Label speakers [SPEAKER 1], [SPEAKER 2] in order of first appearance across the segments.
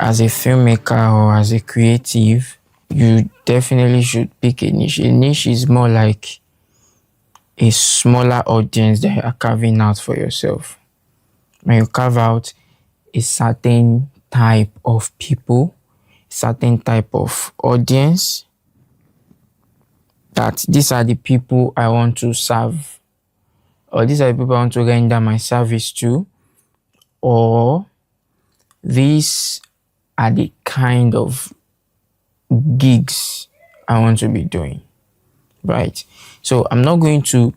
[SPEAKER 1] as a filmmaker or as a creative, you definitely should pick a niche. A niche is more like a smaller audience that you are carving out for yourself. When you carve out a certain type of people, certain type of audience, that these are the people I want to serve, or these are the people I want to render my service to, or these are the kind of gigs I want to be doing, right? So I'm not going to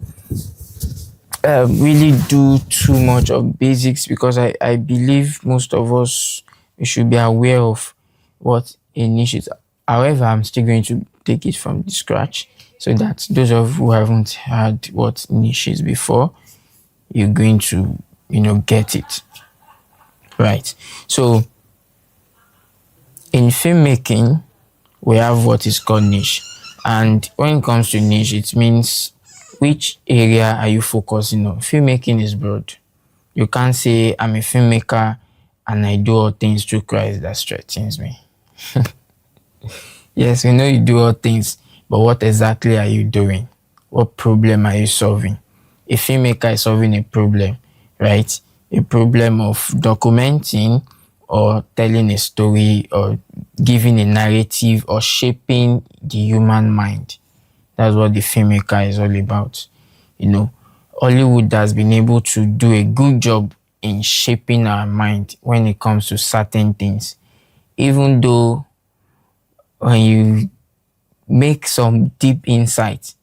[SPEAKER 1] really do too much of basics, because I believe most of us, we should be aware of what a niche is. However, I'm still going to take it from the scratch, so that those of you who haven't heard what niche is before, you're going to, get it. Right. So in filmmaking, we have what is called niche. And when it comes to niche, it means which area are you focusing on. Filmmaking is broad. You can't say I'm a filmmaker and I do all things through Christ that strengthens me. Yes, we know you do all things, but what exactly are you doing? What problem are you solving? A filmmaker is solving a problem, right? A problem of documenting or telling a story or giving a narrative or shaping the human mind. That's what the filmmaker is all about. Hollywood has been able to do a good job in shaping our mind when it comes to certain things. Even though when you make some deep insights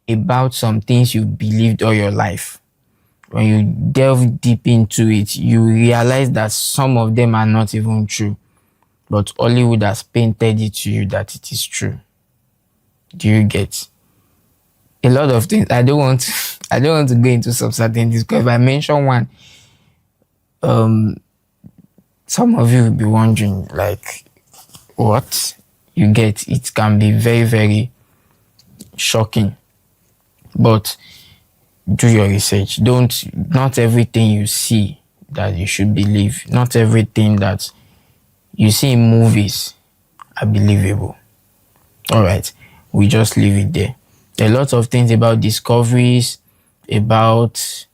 [SPEAKER 1] about some things you believed all your life, when you delve deep into it, you realize that some of them are not even true. But Hollywood has painted it to you that it is true. Do you get? A lot of things. I don't want to go into some certain things, because if I mention one, some of you will be wondering, like, what? You get? It can be very, very shocking. But do your research. Not everything you see that you should believe. Not everything that you see in movies are believable. All right, we just leave it there. There are lots of things about discoveries, about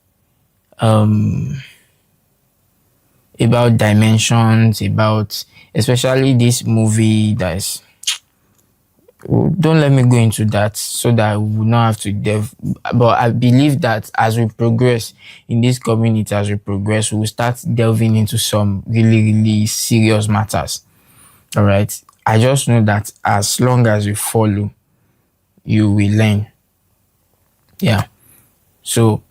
[SPEAKER 1] dimensions, about especially this movie that is. Don't let me go into that, so that I will not have to delve. But I believe that as we progress in this community, we will start delving into some really, really serious matters. All right. I just know that as long as you follow, you will learn. Yeah. So,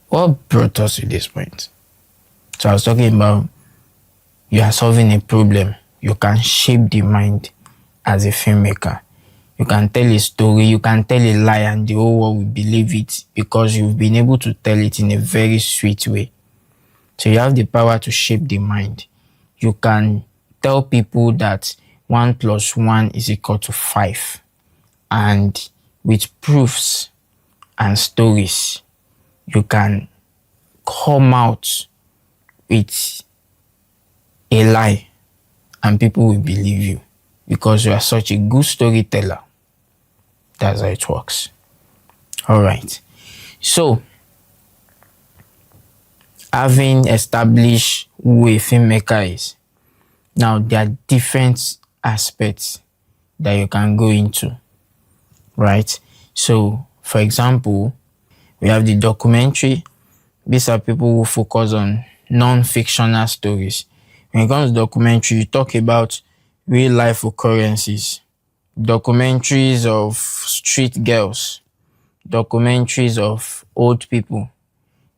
[SPEAKER 1] what brought us to this point? So I was talking about you are solving a problem. You can shape the mind as a filmmaker. You can tell a story, you can tell a lie, and the whole world will believe it, because you've been able to tell it in a very sweet way. So you have the power to shape the mind. You can tell people that 1 + 1 = 5. And with proofs and stories, you can come out with a lie, and people will believe you, because you are such a good storyteller. That's how it works. All right. So, having established who a filmmaker is, now there are different aspects that you can go into, right? So, for example, we have the documentary. These are people who focus on non-fictional stories. When it comes to documentary, you talk about real life occurrences, documentaries of street girls, documentaries of old people,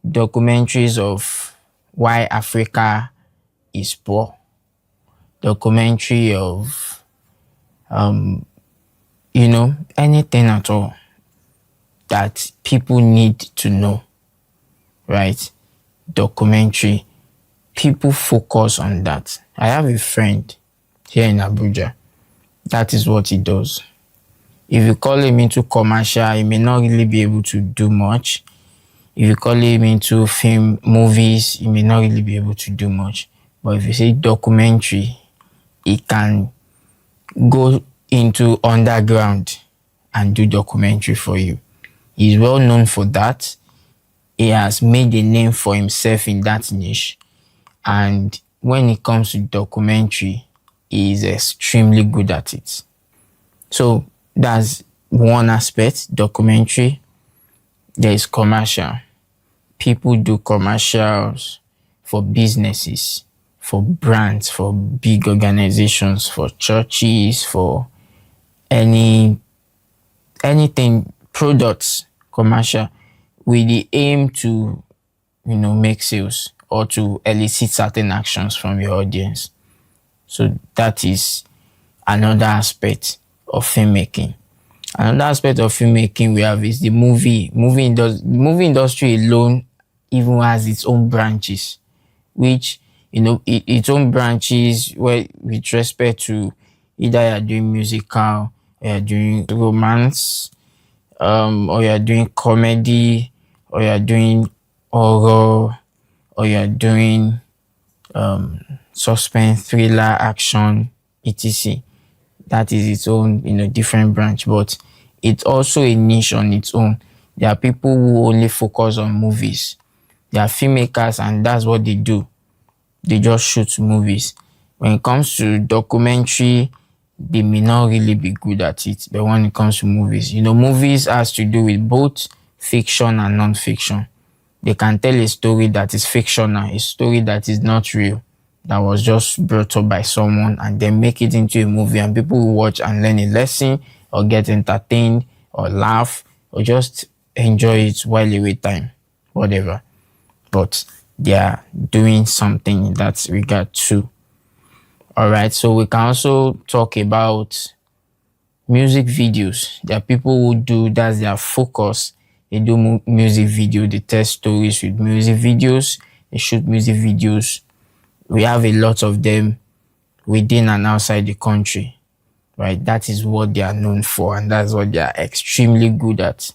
[SPEAKER 1] documentaries of why Africa is poor, documentary of anything at all that people need to know, right? Documentary. People focus on that. I have a friend here in Abuja. That is what he does. If you call him into commercial, he may not really be able to do much. If you call him into film, movies, he may not really be able to do much. But if you say documentary, it can go into underground and do documentary for you. He's well known for that. He has made a name for himself in that niche. And when it comes to documentary, he is extremely good at it. So that's one aspect, documentary. There is commercial. People do commercials for businesses, for brands, for big organizations, for churches, for anything, products, commercial, with the aim to, make sales or to elicit certain actions from your audience. So that is another aspect of filmmaking. Another aspect of filmmaking we have is the movie industry alone even has its own branches, which its own branches where with respect to either you're doing musical, or you're doing romance, or you're doing comedy, or you're doing horror, or you're doing suspense, thriller, action, etc. That is its own, different branch, but it's also a niche on its own. There are people who only focus on movies. They are filmmakers, and that's what they do. They just shoot movies. When it comes to documentary, they may not really be good at it. But when it comes to movies, movies has to do with both fiction and non-fiction. They can tell a story that is fictional, a story that is not real, that was just brought up by someone, and then make it into a movie, and people will watch and learn a lesson or get entertained or laugh or just enjoy it while they wait time, whatever. But they are doing something in that regard too. All right, so we can also talk about music videos. There are people who do, that's their focus. They do music video, they tell stories with music videos, they shoot music videos. We have a lot of them within and outside the country, right? That is what they are known for, and that's what they are extremely good at.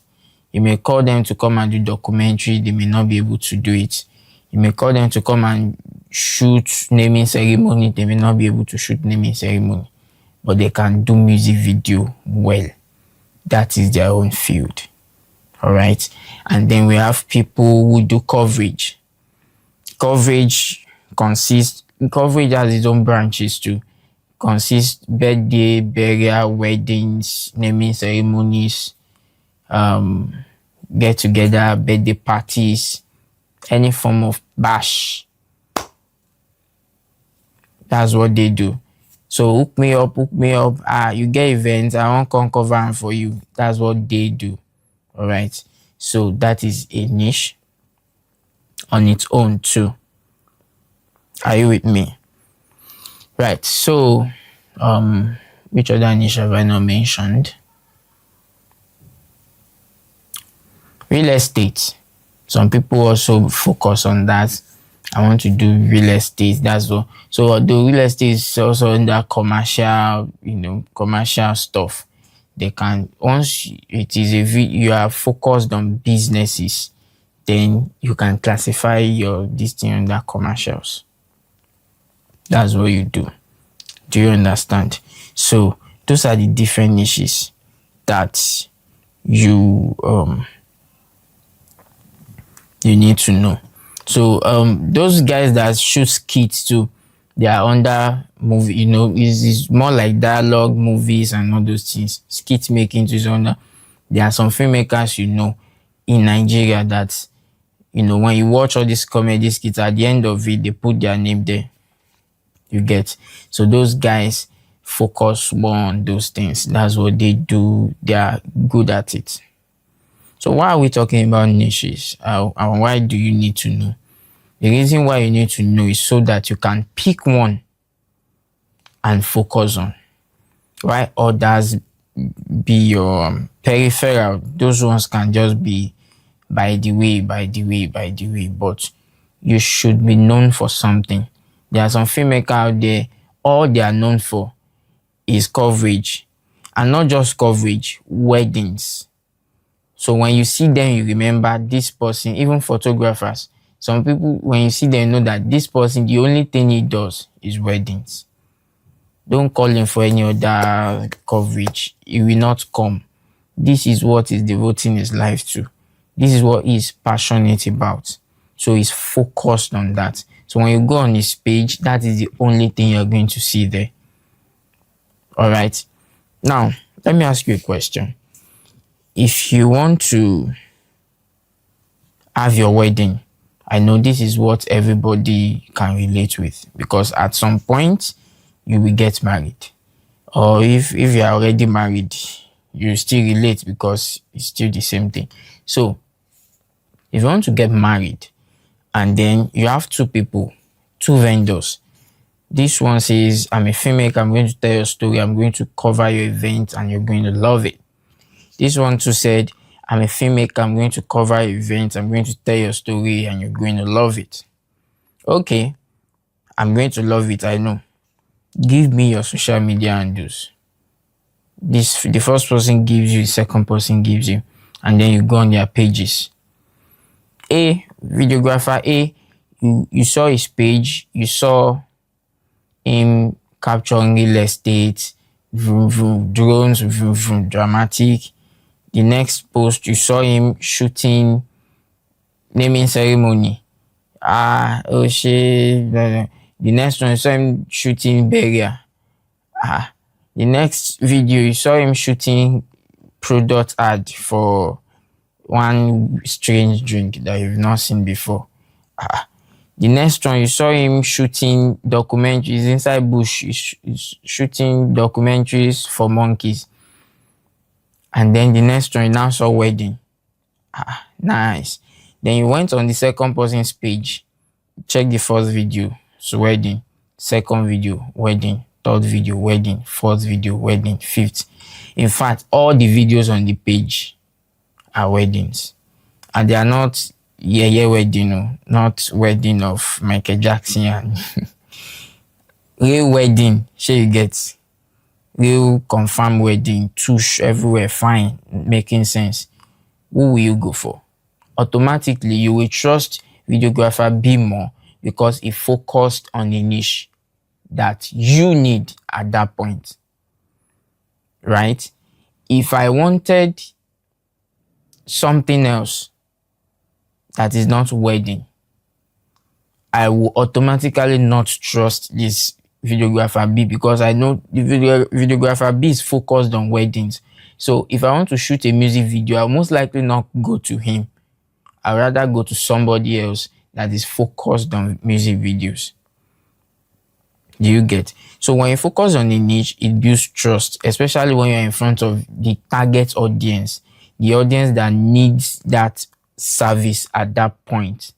[SPEAKER 1] You may call them to come and do documentary, they may not be able to do it. You may call them to come and shoot naming ceremony, they may not be able to shoot naming ceremony, but they can do music video well. That is their own field. All right. And then we have people who do coverage. Coverage has its own branches too. Consists birthday, burial, weddings, naming ceremonies, get together, birthday parties, any form of bash. That's what they do. So hook me up. You get events, I won't come cover them for you. That's what they do. All right. So that is a niche on its own too. Are you with me? Right. So, which other niche have I not mentioned? Real estate. Some people also focus on that. I want to do real estate. That's all. So the real estate is also under commercial, commercial stuff. They can, once it is you are focused on businesses, then you can classify this thing under commercials. That's what you do. Do you understand? So those are the different niches that you need to know. So those guys that shoot skits too, they are under movie, is more like dialogue movies and all those things. Skit making is under. There are some filmmakers in Nigeria that when you watch all these comedy skits, at the end of it they put their name there. You get? So those guys focus more on those things. That's what they do. They are good at it. So why are we talking about niches? And why do you need to know? The reason why you need to know is so that you can pick one and focus on. Why others be your peripheral? Those ones can just be by the way. But you should be known for something. There are some filmmakers out there, all they are known for is coverage. And not just coverage, weddings. So when you see them, you remember this person, even photographers. Some people, when you see them, know that this person, the only thing he does is weddings. Don't call him for any other coverage. He will not come. This is what he's devoting his life to. This is what he's passionate about. So he's focused on that. So when you go on his page, that is the only thing you're going to see there. All right. Now, let me ask you a question. If you want to have your wedding, I know this is what everybody can relate with, because at some point you will get married. Or if you are already married, you still relate because it's still the same thing. So if you want to get married and then you have two people, two vendors, this one says, I'm a filmmaker, I'm going to tell your story, I'm going to cover your event and you're going to love it. This one too said, I'm a filmmaker, I'm going to cover your event, I'm going to tell your story and you're going to love it. Okay, I'm going to love it, I know. Give me your social media handles. The first person gives you, the second person gives you, and then you go on their pages. Videographer A, you saw his page, you saw him capturing real estate, drones, dramatic. The next post, you saw him shooting naming ceremony. Oh shit. The next one, you saw him shooting burial. The next video, you saw him shooting product ad for one strange drink that you've not seen before. The next one, you saw him shooting documentaries inside bush. He's shooting documentaries for monkeys. And then the next one, you now saw wedding. Nice. Then you went on the second person's page. Check the first video. So wedding. Second video, wedding. Third video, wedding. Fourth video, wedding. Fifth. In fact, all the videos on the page are weddings. And they are not wedding, not wedding of Michael Jackson and real wedding. Sure you get real confirmed wedding, tush everywhere, fine, making sense. Who will you go for? Automatically, you will trust videographer B more because it focused on a niche that you need at that point, right? If I wanted something else that is not wedding, I will automatically not trust this videographer B because I know the videographer B is focused on weddings. So if I want to shoot a music video, I'll most likely not go to him. I'd rather go to somebody else that is focused on music videos. Do you get? So when you focus on a niche, it builds trust, especially when you're in front of the target audience, the audience that needs that service at that point.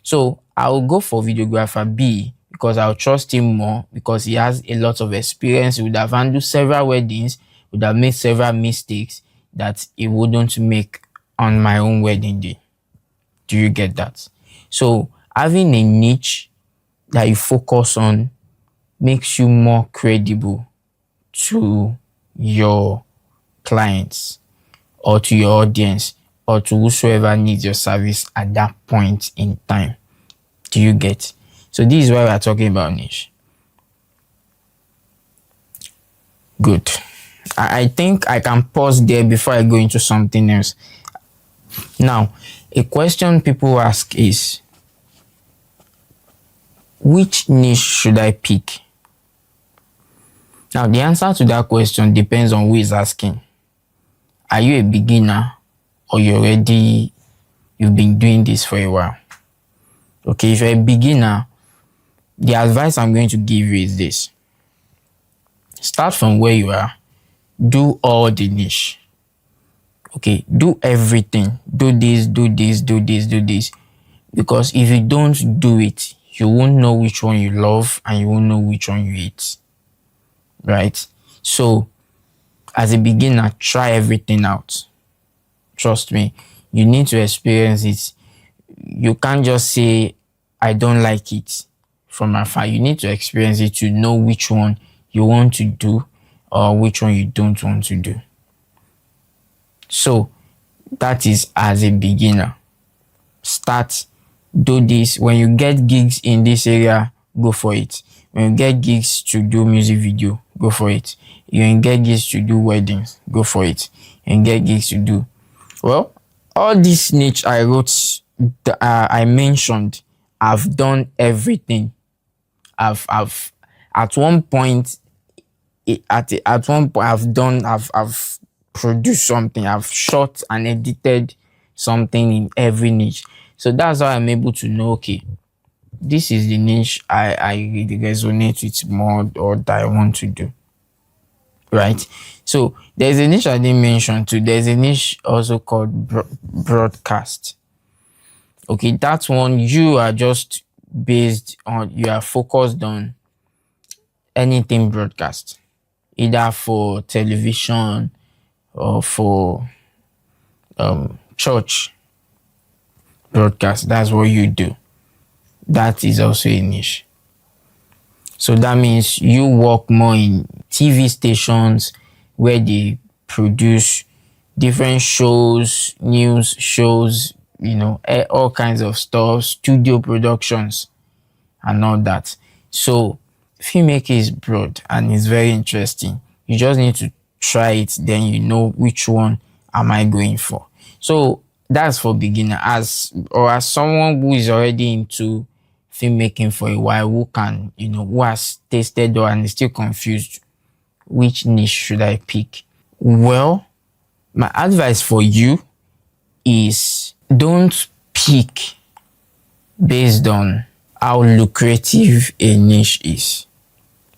[SPEAKER 1] So I will go for videographer B because I'll trust him more because he has a lot of experience. He would have handled several weddings, would have made several mistakes that he wouldn't make on my own wedding day. Do you get that? So having a niche that you focus on makes you more credible to your clients or to your audience or to whosoever needs your service at that point in time. Do you get? So this is why we are talking about niche. Good. I think I can pause there before I go into something else. Now, a question people ask is, which niche should I pick? Now, the answer to that question depends on who is asking. Are you a beginner or you've been doing this for a while? Okay, if you're a beginner, the advice I'm going to give you is this. Start from where you are. Do all the niche. Okay, do everything. Do this, do this, do this, do this. Because if you don't do it, you won't know which one you love and you won't know which one you hate. Right? So, as a beginner, try everything out. Trust me, you need to experience it. You can't just say, I don't like it from afar. You need to experience it to know which one you want to do or which one you don't want to do. So, that is as a beginner. Start do this. When you get gigs in this area, go for it. When you get gigs to do music video, go for it. You can get gigs to do weddings, go for it. And get gigs to do. Well, all this niche I wrote, I mentioned, I've done everything. I've at one point, at one point, I've produced something. I've shot and edited something in every niche. So that's how I'm able to know, okay, this is the niche I really resonate with more, or that I want to do. Right? So there's a niche I didn't mention too. There's a niche also called broadcast. Okay, that one you are just based on, you are focused on anything broadcast, either for television or for church broadcast. That's what you do. That is also a niche. So that means you work more in TV stations where they produce different shows, news shows, all kinds of stuff, studio productions and all that. So filmmaking is broad and it's very interesting. You just need to try it, then you know which one am I going for. So that's for beginner. As someone who is already into filmmaking for a while, who can, who has tasted or and is still confused, which niche should I pick? Well, my advice for you is don't pick based on how lucrative a niche is.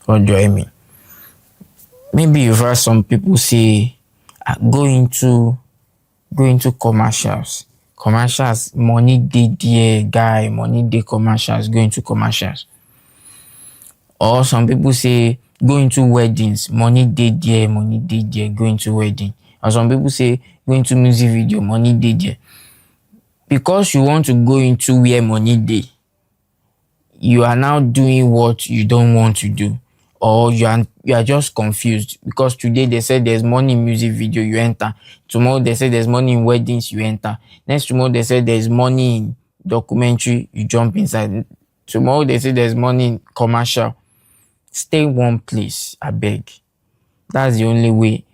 [SPEAKER 1] What do I mean? Maybe you've heard some people say, go into commercials. Commercials, money dey there, guy, money dey commercials, go into commercials. Or some people say, go into weddings, money dey there, go into wedding. Or some people say, go into music video, money dey there. Because you want to go into where money dey, you are now doing what you don't want to do, or you are just confused because today they said there's money in music video, you enter. Tomorrow they say there's money in weddings, you enter. Next tomorrow they say there's money in documentary, you jump inside. Tomorrow they say there's money in commercial. Stay in one place, I beg. That's the only way.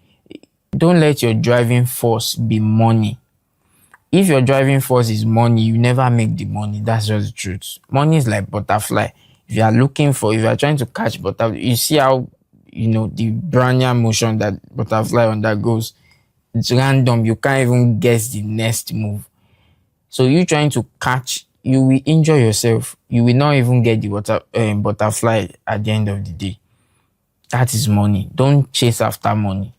[SPEAKER 1] Don't let your driving force be money. If your driving force is money, you never make the money. That's just the truth. Money is like butterfly. If you are trying to catch butterfly, you see how, the Brownian motion that butterfly undergoes. It's random. You can't even guess the next move. So you trying to catch, you will injure yourself. You will not even get the butterfly at the end of the day. That is money. Don't chase after money.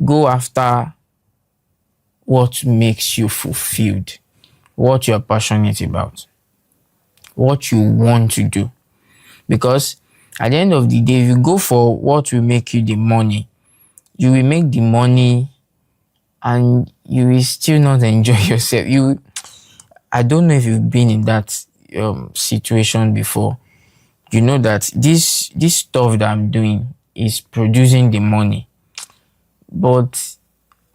[SPEAKER 1] Go after what makes you fulfilled, what you're passionate about, what you want to do. Because at the end of the day, if you go for what will make you the money, you will make the money and you will still not enjoy yourself. I don't know if you've been in that situation before. You know that this stuff that I'm doing is producing the money, but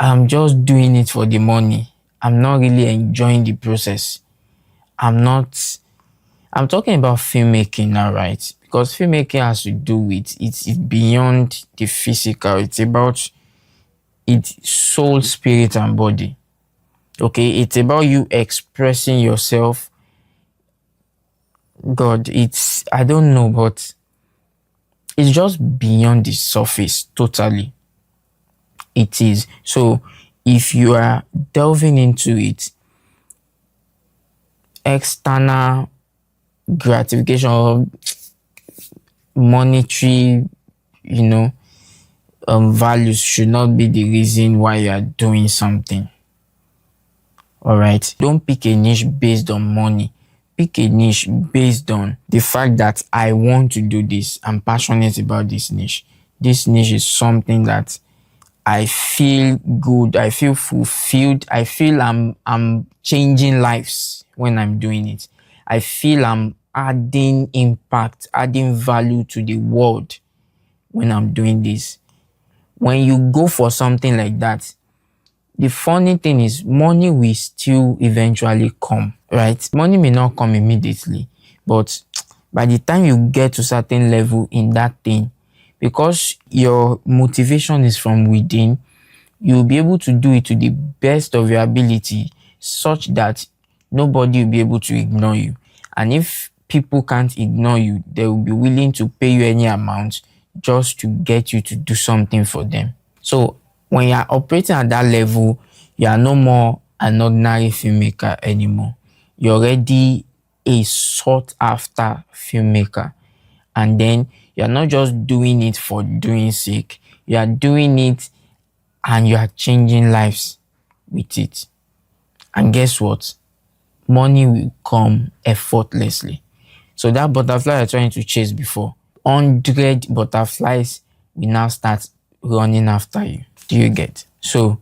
[SPEAKER 1] I'm just doing it for the money. I'm not really enjoying the process. I'm talking about filmmaking now, right? Because filmmaking has to do with, it's beyond the physical. It's about its soul, spirit, and body. Okay, it's about you expressing yourself. God, I don't know, but it's just beyond the surface totally. It is. So if you are delving into it, external gratification or monetary, values should not be the reason why you are doing something. All right. Don't pick a niche based on money. Pick a niche based on the fact that I want to do this. I'm passionate about this niche. This niche is something that I feel good. I feel fulfilled. I feel I'm changing lives when I'm doing it. I feel I'm adding impact, adding value to the world when I'm doing this. When you go for something like that, the funny thing is money will still eventually come, right? Money may not come immediately, but by the time you get to certain level in that thing, because your motivation is from within, you'll be able to do it to the best of your ability such that nobody will be able to ignore you. And if people can't ignore you, they will be willing to pay you any amount just to get you to do something for them. So when you're operating at that level, you are no more an ordinary filmmaker anymore. You're already a sought after filmmaker. And then you're not just doing it for doing sake. You are doing it and you are changing lives with it. And guess what? Money will come effortlessly. So that butterfly you're trying to chase before, 100 butterflies will now start running after you. Do you get? So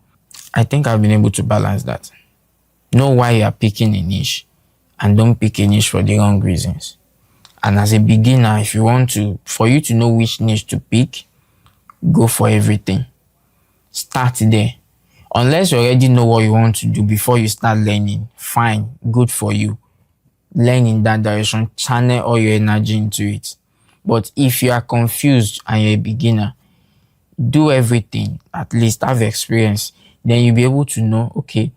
[SPEAKER 1] I think I've been able to balance that. Know why you are picking a niche and don't pick a niche for the wrong reasons. And as a beginner, if you want to, for you to know which niche to pick, go for everything. Start there. Unless you already know what you want to do before you start learning, fine, good for you. Learn in that direction, channel all your energy into it. But if you are confused and you're a beginner, do everything, at least have experience. Then you'll be able to know, okay,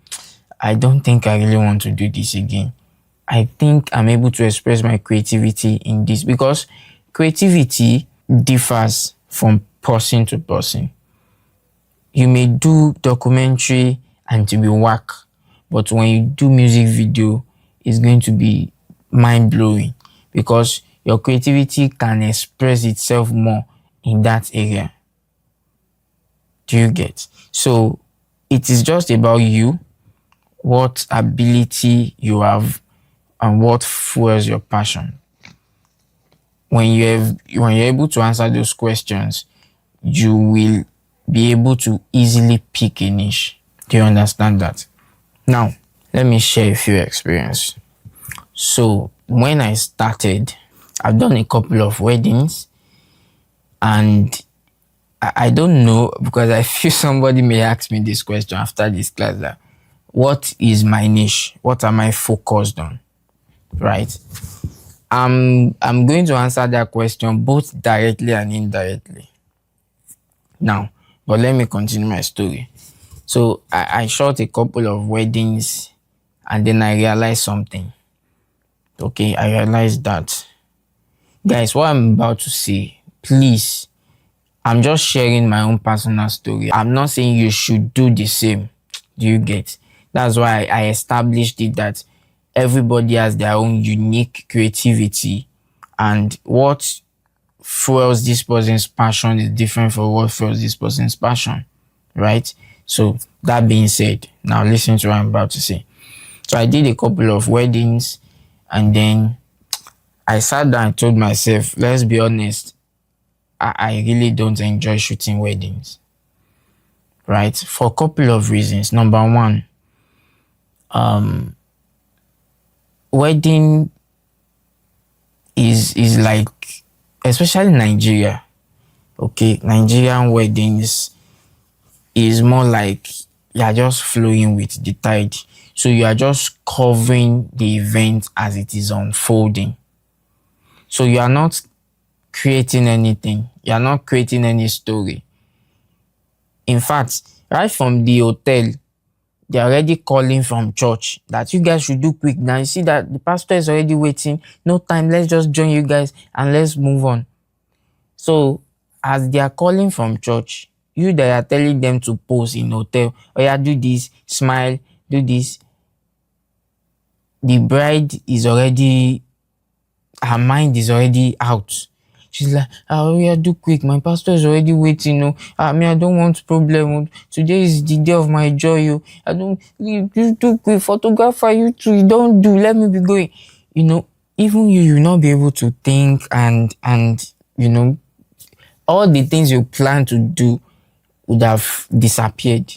[SPEAKER 1] I don't think I really want to do this again. I think I'm able to express my creativity in this, because creativity differs from person to person. You may do documentary and to be whack, but when you do music video, it's going to be mind-blowing because your creativity can express itself more in that area. Do you get? So it is just about you, what ability you have, and what fuels your passion. When you're able to answer those questions, you will be able to easily pick a niche. Do you understand that? Now, let me share a few experiences. So when I started, I've done a couple of weddings, and I don't know, because I feel somebody may ask me this question after this class, that what is my niche? What am I focused on? Right? I'm going to answer that question both directly and indirectly. Now, but let me continue my story. So I shot a couple of weddings, and then I realized something. Okay, I realized that, guys, what I'm about to say, please, I'm just sharing my own personal story. I'm not saying you should do the same. Do you get? That's why I established it that everybody has their own unique creativity, and what fuels this person's passion is different from what fuels this person's passion, right? So that being said, now listen to what I'm about to say. So I did a couple of weddings, and then I sat down and told myself, let's be honest, I really don't enjoy shooting weddings, right? For a couple of reasons. Number one, wedding is like, especially Nigeria, okay, Nigerian weddings is more like you are just flowing with the tide. So you are just covering the event as it is unfolding. So you are not creating anything. You are not creating any story. In fact, right from the hotel, they're already calling from church that you guys should do quick now. You see that the pastor is already waiting. No time. Let's just join you guys and let's move on. So as they are calling from church, you that are telling them to pose in hotel, oh yeah, do this, smile, do this. The bride is already, her mind is already out. She's like, oh yeah, do quick. My pastor is already waiting. No, I don't want problem. Today is the day of my joy. I don't, you do quick. Photographer, you too. You don't do. Let me be going. Even you will not be able to think and all the things you plan to do would have disappeared.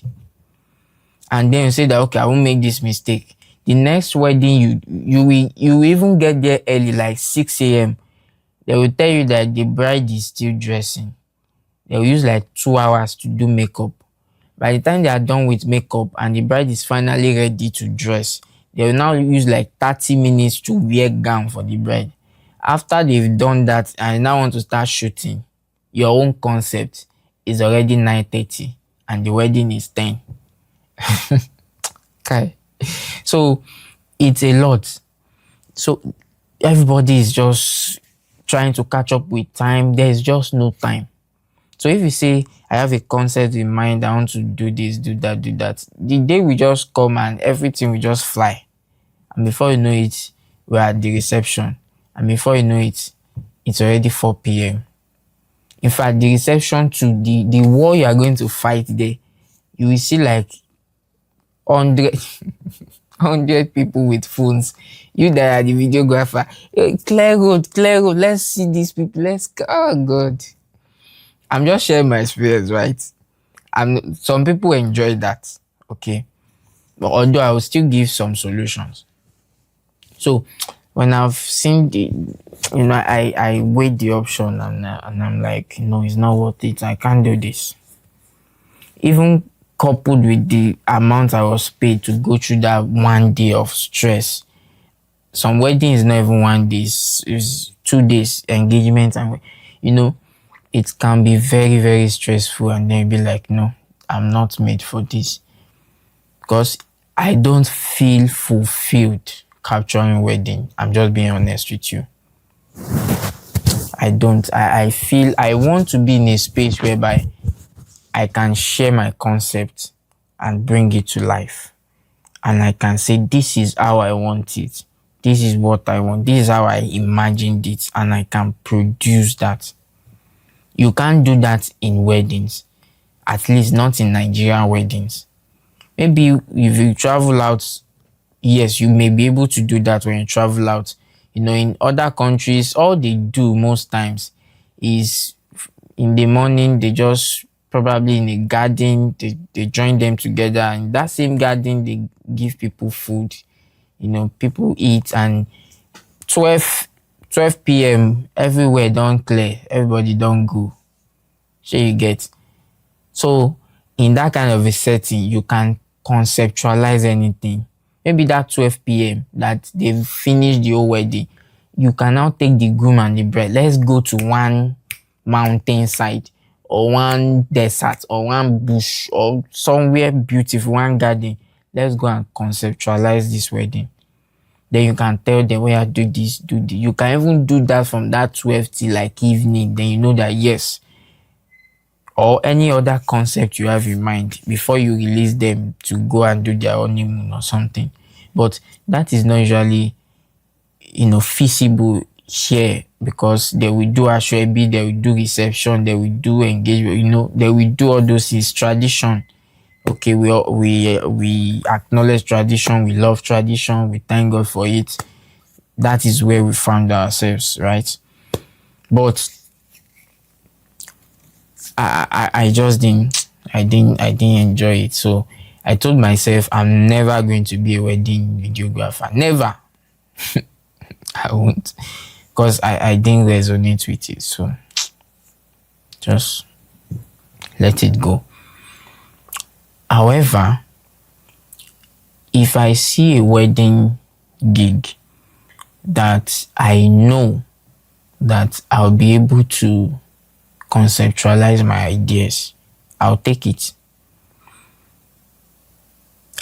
[SPEAKER 1] And then you say that, okay, I won't make this mistake. The next wedding, you will even get there early, like 6 a.m. They will tell you that the bride is still dressing. They will use like 2 hours to do makeup. By the time they are done with makeup and the bride is finally ready to dress, they will now use like 30 minutes to wear gown for the bride. After they've done that and now want to start shooting, your own concept is already 9:30 and the wedding is 10. Okay. So it's a lot. So everybody is just trying to catch up with time. There is just no time. So if you say, I have a concept in mind, I want to do this, do that, the day we just come and everything will just fly. And before you know it, we're at the reception. And before you know it, it's already 4 p.m. In fact, the reception to the war you are going to fight there, you will see like 100 people with phones. You that are the videographer. Hey, clear road. Let's see these people. Oh God. I'm just sharing my experience, right? Some people enjoy that. Okay. But although I will still give some solutions. So when I've seen I weigh the option and I'm like, no, it's not worth it. I can't do this. Even coupled with the amount I was paid to go through that one day of stress. Some wedding is not even 1 day, it's 2 days engagement, and it can be very, very stressful, and then be like, no, I'm not made for this. Because I don't feel fulfilled capturing wedding. I'm just being honest with you. I don't. I feel I want to be in a space whereby I can share my concept and bring it to life. And I can say, this is how I want it. This is what I want. This is how I imagined it. And I can produce that. You can't do that in weddings. At least not in Nigerian weddings. Maybe if you travel out, yes, you may be able to do that when you travel out. In other countries, all they do most times is in the morning, they just probably in a garden, they join them together. And in that same garden, they give people food. People eat, and 12 p.m. everywhere don't clear. Everybody don't go. So you get. So in that kind of a setting, you can conceptualize anything. Maybe that 12 p.m. that they've finished the whole wedding, you can now take the groom and the bride. Let's go to one mountainside or one desert or one bush or somewhere beautiful, one garden. Let's go and conceptualize this wedding. Then you can tell them, where do this, do this. You can even do that from that 12 till like evening. Then you know that yes. Or any other concept you have in mind before you release them to go and do their honeymoon or something. But that is not usually, feasible here, because they will do ashwebi, they will do reception, they will do engagement, they will do all those things. Tradition. Okay, we acknowledge tradition, we love tradition, we thank God for it. That is where we found ourselves, right? But I just didn't enjoy it. So I told myself I'm never going to be a wedding videographer. Never. I won't, because I didn't resonate with it. So just let it go. However, if I see a wedding gig that I know that I'll be able to conceptualize my ideas, I'll take it.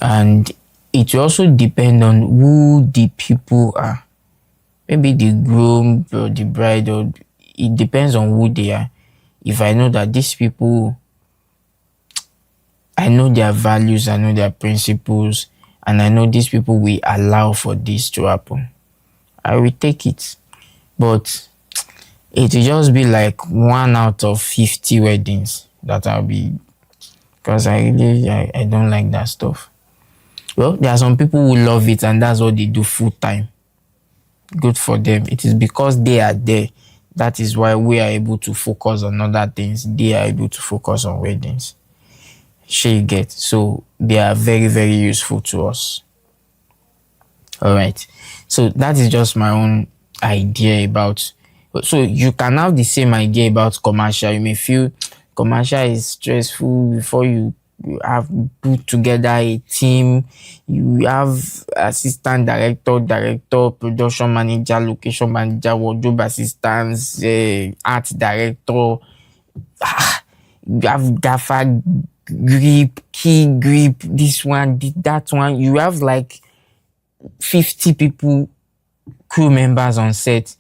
[SPEAKER 1] And it will also depend on who the people are. Maybe the groom or the bride, or it depends on who they are. If I know that these people, I know their values, I know their principles, and I know these people will allow for this to happen, I will take it. But it will just be like 1 out of 50 weddings that I'll be, because I don't like that stuff. Well, there are some people who love it and that's what they do full time. Good for them. It is because they are there. That is why we are able to focus on other things. They are able to focus on weddings. You get. So they are very, very useful to us. All right. So that is just my own idea about. So you can have the same idea about commercial. You may feel commercial is stressful before you you have put together a team, you have assistant director, production manager, location manager, wardrobe assistants, art director, you have gaffer, grip, key grip, this one, that one. You have like 50 people, crew members on set.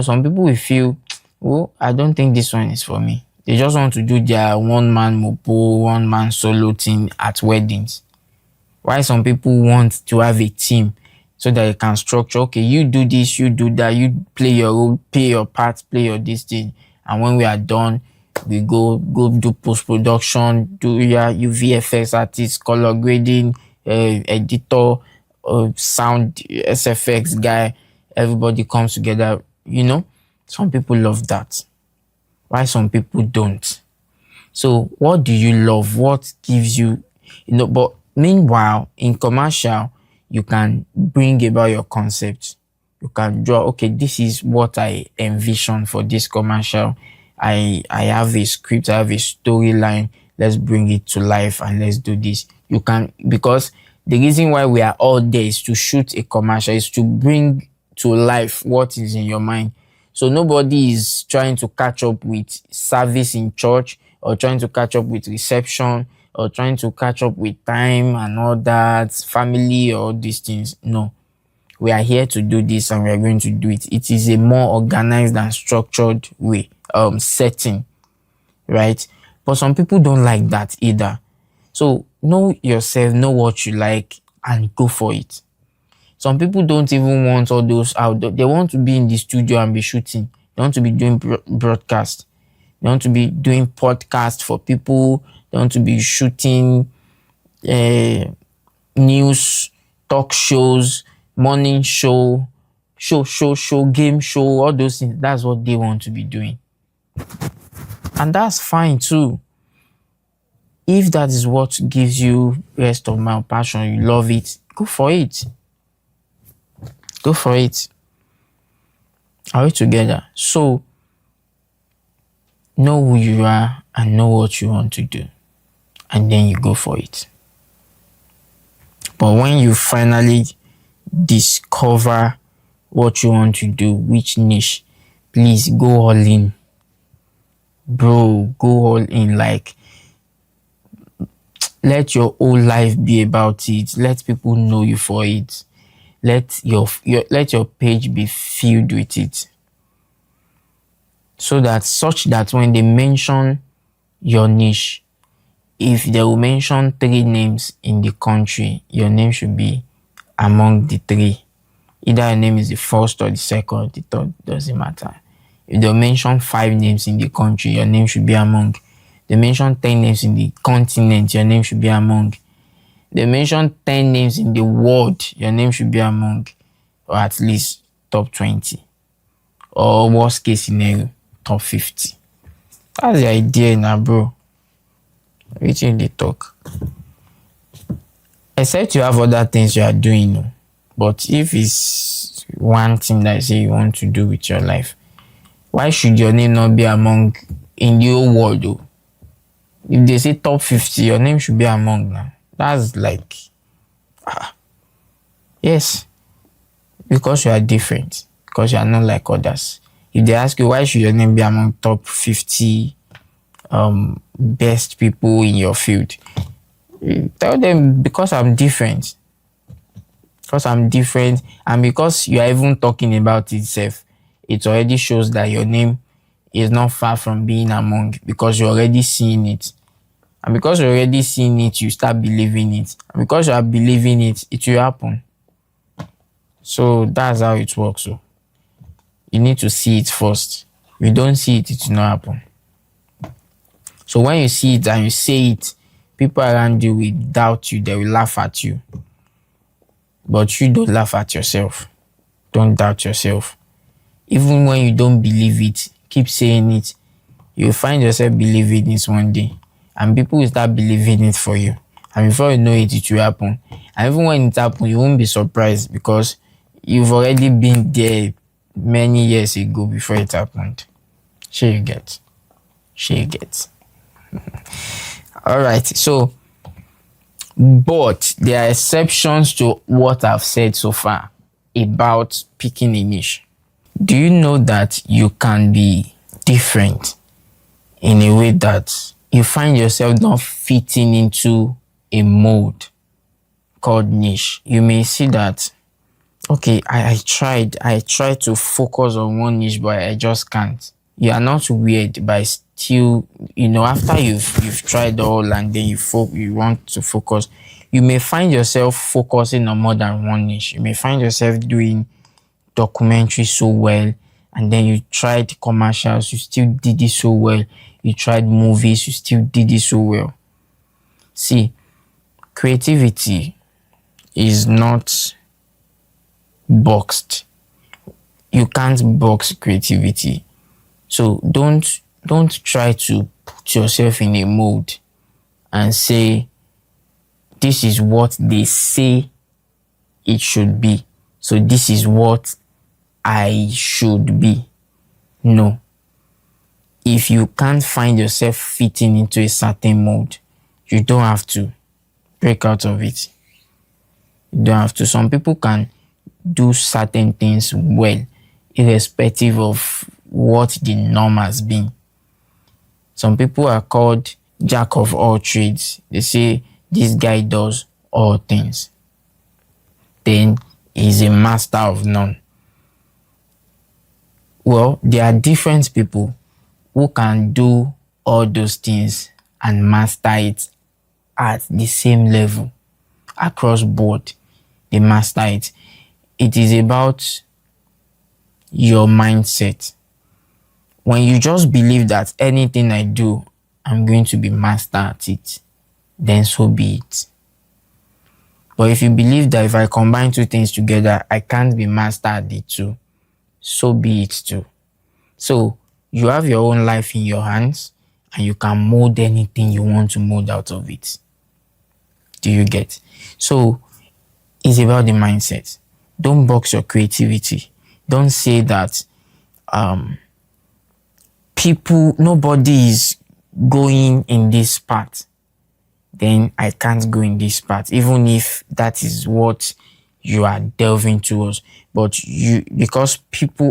[SPEAKER 1] Some people will feel, oh, I don't think this one is for me. They just want to do their one man mopo, one man solo thing at weddings. Why some people want to have a team so that you can structure, okay, you do this, you do that, you play your role, play your part, play your this thing. And when we are done, we go do post-production, do you VFX artist, color grading, editor, sound, SFX guy. Everybody comes together. Some people love that. Why some people don't? So what do you love? What gives you, but meanwhile, in commercial, you can bring about your concept. You can draw, okay, this is what I envision for this commercial. I have a script, I have a storyline. Let's bring it to life and let's do this. You can, because the reason why we are all there is to shoot a commercial, is to bring to life what is in your mind. So nobody is trying to catch up with service in church, or trying to catch up with reception, or trying to catch up with time and all that, family, or these things. No. We are here to do this and we are going to do it. It is a more organized and structured way, setting, right? But some people don't like that either. So know yourself, know what you like, and go for it. Some people don't even want all those outdoor. They want to be in the studio and be shooting. They want to be doing broadcast. They want to be doing podcast for people. They want to be shooting news, talk shows, morning show, game show, all those things. That's what they want to be doing. And that's fine too. If that is what gives you rest of my passion, you love it, go for it. Go for it. Are we together? So, know who you are and know what you want to do. And then you go for it. But when you finally discover what you want to do, which niche, please go all in. Bro, go all in. Like, let your whole life be about it. Let people know you for it. Let your page be filled with it. So that such that when they mention your niche, if they will mention 3 names in the country, your name should be among the 3. Either your name is the first or the second or the third, doesn't matter. If they mention 5 names in the country, your name should be among. They mention 10 names in the continent, your name should be among. They mention 10 names in the world, your name should be among, or at least top 20. Or worst case scenario, top 50. That's the idea now, bro. Reaching the talk. Except you have other things you are doing. But if it's one thing that you say you want to do with your life, why should your name not be among in the whole world though? If they say top 50, your name should be among now. That's like, yes, because you are different, because you are not like others. If they ask you why should your name be among top 50 best people in your field, tell them because I'm different. Because I'm different, and because you are even talking about itself, it already shows that your name is not far from being among, because you're already seeing it. And because you're already seeing it, you start believing it. And because you are believing it, it will happen. So that's how it works. So you need to see it first. If you don't see it, it will not happen. So when you see it and you say it, people around you will doubt you. They will laugh at you. But you don't laugh at yourself. Don't doubt yourself. Even when you don't believe it, keep saying it. You'll find yourself believing it one day. And people will start believing it for you. And before you know it, it will happen. And even when it happens, you won't be surprised because you've already been there many years ago before it happened. Sure you get. Alright, so But there are exceptions to what I've said so far about picking a niche. Do you know that you can be different in a way that you find yourself not fitting into a mold called niche? You may see that, okay, I tried to focus on one niche, but I just can't. You are not weird, but still, after you've tried all and then you want to focus, you may find yourself focusing on more than one niche. You may find yourself doing documentary so well, and then you tried commercials, you still did it so well. You tried movies, you still did it so well. See, creativity is not boxed. You can't box creativity. So don't try to put yourself in a mold and say this is what they say it should be. So this is what I should be. No. If you can't find yourself fitting into a certain mold, you don't have to break out of it. You don't have to. Some people can do certain things well, irrespective of what the norm has been. Some people are called jack of all trades. They say this guy does all things. Then he's a master of none. Well, there are different people who can do all those things and master it at the same level across board. They master it. It is about your mindset. When you just believe that anything I do, I'm going to be master at it, then so be it. But if you believe that if I combine two things together, I can't be master at the two, so be it too. So you have your own life in your hands and you can mold anything you want to mold out of it. Do you get? So it's about the mindset. Don't box your creativity. Don't say that nobody is going in this path, then I can't go in this path, even if that is what you are delving towards. But because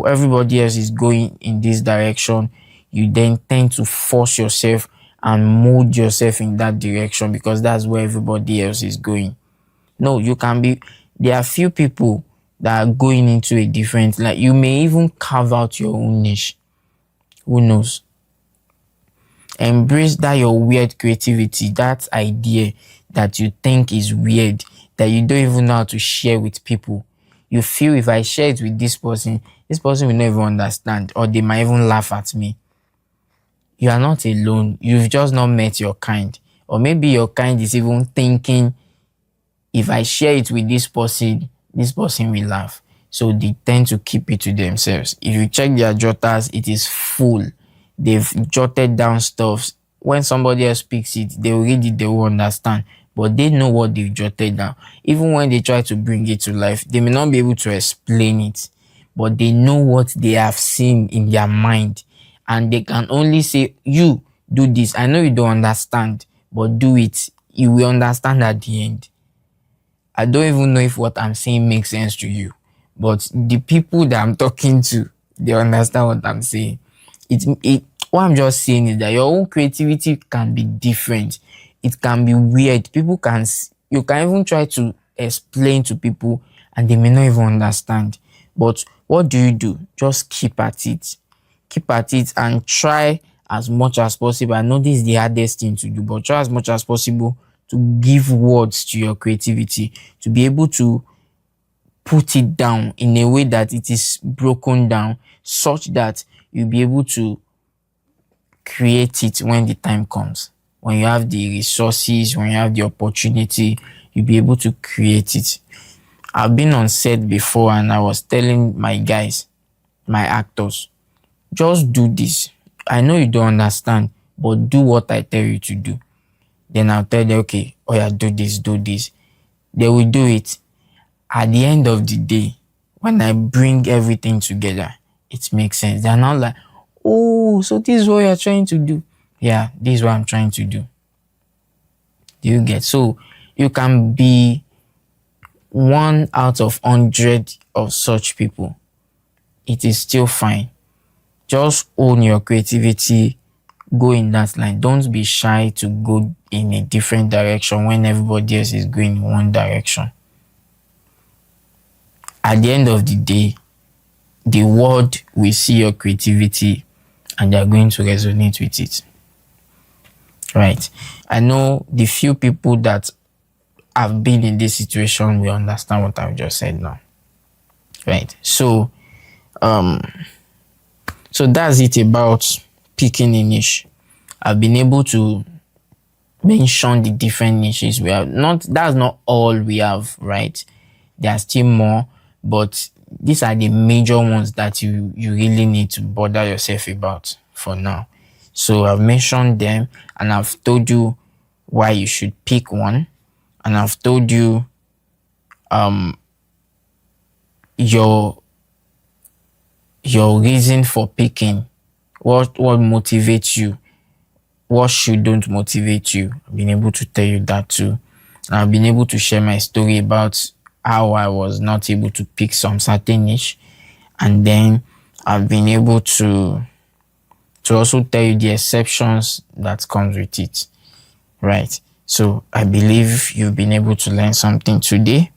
[SPEAKER 1] everybody else is going in this direction, you then tend to force yourself and mold yourself in that direction because that's where everybody else is going. No, there are few people that are going into a different, like you may even carve out your own niche. Who knows? Embrace that your weird creativity, that idea that you think is weird, that you don't even know how to share with people. You feel if I share it with this person will not even understand, or they might even laugh at me. You are not alone. You've just not met your kind. Or maybe your kind is even thinking, if I share it with this person will laugh. So they tend to keep it to themselves. If you check their jotters, it is full. They've jotted down stuff. When somebody else speaks it, they will read it, they will understand. But they know what they've jotted down. Even when they try to bring it to life, they may not be able to explain it. But they know what they have seen in their mind. And they can only say, you, do this. I know you don't understand, but do it. You will understand at the end. I don't even know if what I'm saying makes sense to you. But the people that I'm talking to, they understand what I'm saying. What I'm just saying is that your own creativity can be different. It can be weird. You can even try to explain to people and they may not even understand. But what do? Just keep at it. Keep at it and try as much as possible. I know this is the hardest thing to do, but try as much as possible to give words to your creativity, to be able to put it down in a way that it is broken down such that you'll be able to create it when the time comes. When you have the resources, when you have the opportunity, you'll be able to create it. I've been on set before and I was telling my guys, my actors, just do this. I know you don't understand, but do what I tell you to do. Then I'll tell them, okay, oh yeah, do this, do this. They will do it. At the end of the day, when I bring everything together, it makes sense. They're not like, oh, so this is what you're trying to do. Yeah, this is what I'm trying to do. Do you get? So You can be one out of 100 of such people. It is still fine. Just own your creativity, go in that line. Don't be shy to go in a different direction when everybody else is going in one direction. At the end of the day, the world will see your creativity and they are going to resonate with it. Right? I know the few people that have been in this situation will understand what I've just said now. Right? So that's it about picking a niche. I've been able to mention the different niches we have. That's not all we have, right? There are still more, but these are the major ones that you really need to bother yourself about for now. So I've mentioned them and I've told you why you should pick one, and I've told you your reason for picking, what motivates you, what shouldn't motivate you. I've been able to tell you that too. And I've been able to share my story about how I was not able to pick some certain niche, and then I've been able to also tell you the exceptions that comes with it. Right? So I believe you've been able to learn something today.